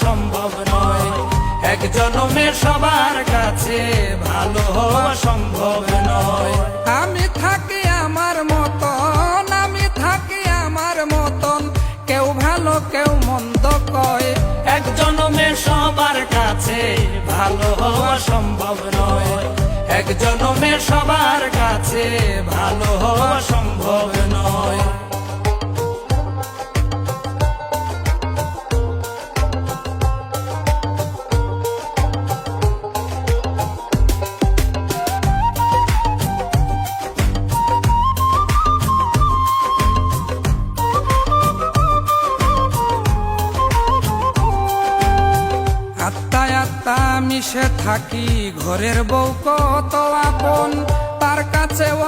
সম্ভব নয়। এক জনমে সবার কাছে ভালো হওয়া সম্ভব নয়। আমি থাকি আমার মতন, আমি থাকি আমার মতন, কেউ ভালো কেউ মন্দ কয়। এক জনমে সবার কাছে ভালো হওয়া সম্ভব নয়। এক জনমে সবার কাছে ভালো হওয়া সম্ভব নয়। আত্মায় আত্মা মিশে থাকি, ঘরের বউ কত আপন, তার কাছেও